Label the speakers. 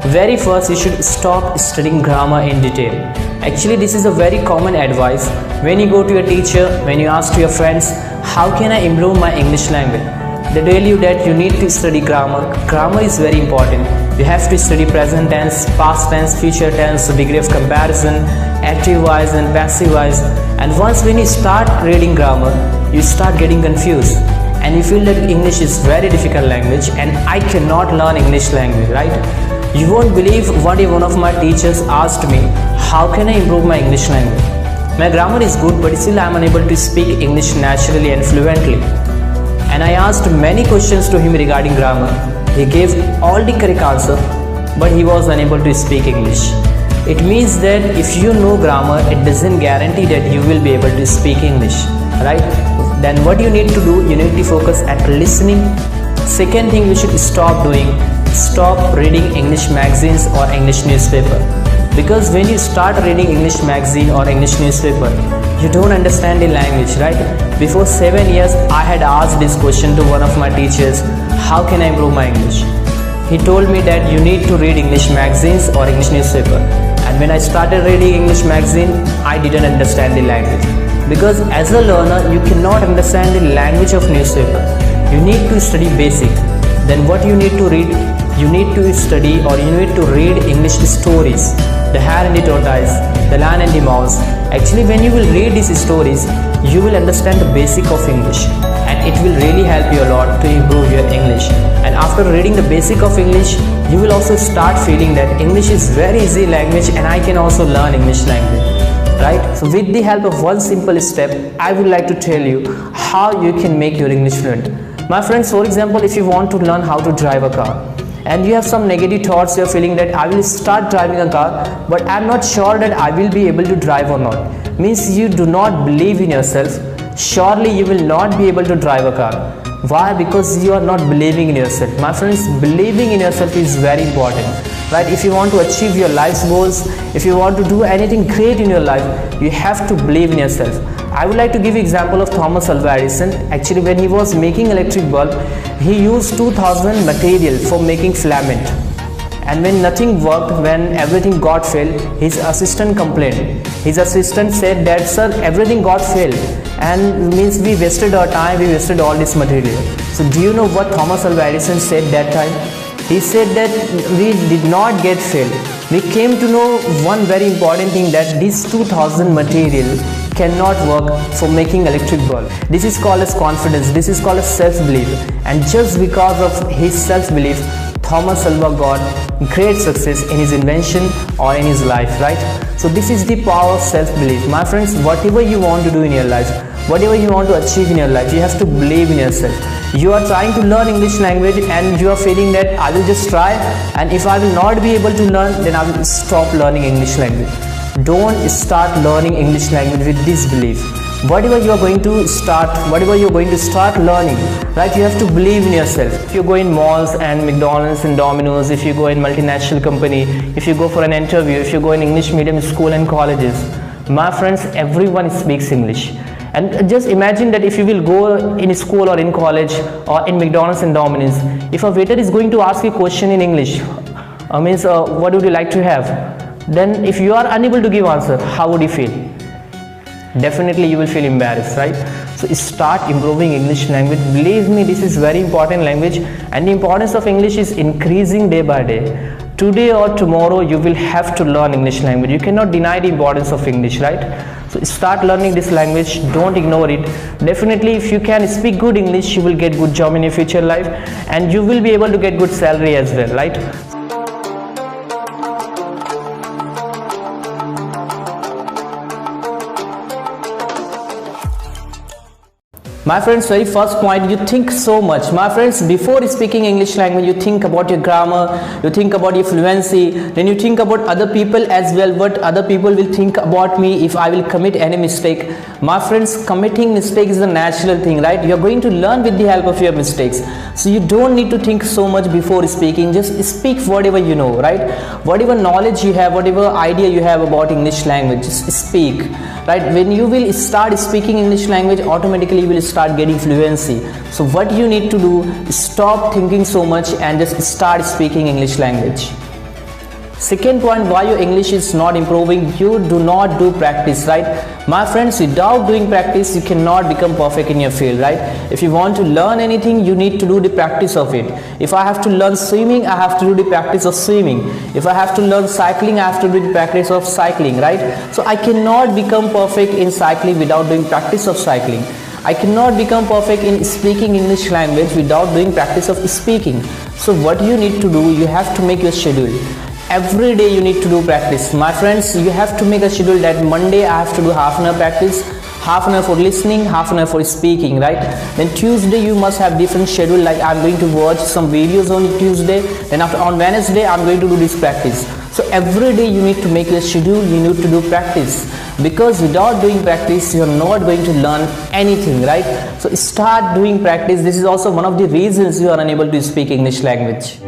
Speaker 1: Very first, you should stop studying grammar in detail. Actually, this is a very common advice. When you go to your teacher, when you ask to your friends, how can I improve my English language? They tell you that you need to study grammar. Grammar is very important. You have to study present tense, past tense, future tense, degree of comparison, active voice and passive voice. And once when you start reading grammar, you start getting confused. And you feel that English is very difficult language and I cannot learn English language, right? You won't believe what one of my teachers asked me, how can I improve my English language? My grammar is good, but still I am unable to speak English naturally and fluently. And I asked many questions to him regarding grammar. He gave all the correct answer, but he was unable to speak English. It means that if you know grammar, it doesn't guarantee that you will be able to speak English, right? Then what you need to do, you need to focus at listening. Second thing you should stop doing, stop reading English magazines or English newspaper. Because when you start reading English magazine or English newspaper, you don't understand the language, right? Before 7 years, I had asked this question to one of my teachers, how can I improve my English? He told me that you need to read English magazines or English newspaper. And when I started reading English magazine, I didn't understand the language. Because as a learner, you cannot understand the language of newspaper. You need to study basic. Then what you need to read? You need to study or you need to read English stories. The Hare and the Tortoise, The Lion and the Mouse. Actually, when you will read these stories, you will understand the basic of English. And it will really help you a lot to improve your English. And after reading the basic of English, you will also start feeling that English is very easy language and I can also learn English language. Right? So with the help of one simple step, I would like to tell you how you can make your English fluent. My friends, for example, if you want to learn how to drive a car and you have some negative thoughts, you're feeling that I will start driving a car, but I'm not sure that I will be able to drive or not. Means you do not believe in yourself. Surely you will not be able to drive a car. Why? Because you are not believing in yourself. My friends, believing in yourself is very important. Right? If you want to achieve your life's goals, if you want to do anything great in your life, you have to believe in yourself. I would like to give example of Thomas Alva Edison. Actually, when he was making electric bulb, he used 2000 material for making filament. And when nothing worked, when everything got failed, his assistant complained. His assistant said that, sir, everything got failed. And means we wasted our time, we wasted all this material. So do you know what Thomas Alva Edison said that time? He said that we did not get failed. We came to know one very important thing, that this 2000 material cannot work for making electric bulb. This is called as confidence. This is called as self-belief. And just because of his self-belief, Thomas Alva got great success in his invention or in his life, right? So this is the power of self-belief. My friends, whatever you want to do in your life, whatever you want to achieve in your life, you have to believe in yourself. You are trying to learn English language and you are feeling that I will just try, and if I will not be able to learn, then I will stop learning English language. Don't start learning English language with this belief. Whatever you are going to start, whatever you are going to start learning, right, you have to believe in yourself. If you go in malls and McDonald's and Domino's, if you go in multinational company, if you go for an interview, if you go in English medium school and colleges, my friends, everyone speaks English. And just imagine that if you will go in school or in college or in McDonald's and Domino's, if a waiter is going to ask you a question in English, what would you like to have? Then if you are unable to give answer, how would you feel? Definitely you will feel embarrassed, right? So start improving English language. Believe me, this is very important language, and the importance of English is increasing day by day. Today or tomorrow you will have to learn English language. You cannot deny the importance of English, right? So start learning this language. Don't ignore it. Definitely if you can speak good English, you will get good job in your future life, and you will be able to get good salary as well, right? My friends, very first point, you think so much. My friends, before speaking English language, you think about your grammar, you think about your fluency, then you think about other people as well, what other people will think about me if I will commit any mistake. My friends, committing mistake is a natural thing, right? You are going to learn with the help of your mistakes. So you don't need to think so much before speaking. Just speak whatever you know, right? Whatever knowledge you have, whatever idea you have about English language, just speak, right? When you will start speaking English language, automatically you will start getting fluency. So what you need to do is stop thinking so much and just start speaking English language. Second point, why your English is not improving, you do not do practice, right? My friends, without doing practice, you cannot become perfect in your field, right? If you want to learn anything, you need to do the practice of it. If I have to learn swimming, I have to do the practice of swimming. If I have to learn cycling, I have to do the practice of cycling, right? So I cannot become perfect in cycling without doing practice of cycling. I cannot become perfect in speaking English language without doing practice of speaking. So what you need to do, you have to make your schedule. Every day you need to do practice. My friends, you have to make a schedule that Monday I have to do half an hour practice, half an hour for listening, half an hour for speaking, right? Then Tuesday you must have different schedule, like I'm going to watch some videos on Tuesday, then on Wednesday I'm going to do this practice. So every day you need to make your schedule, you need to do practice, because without doing practice you are not going to learn anything, right? So start doing practice. This is also one of the reasons you are unable to speak English language.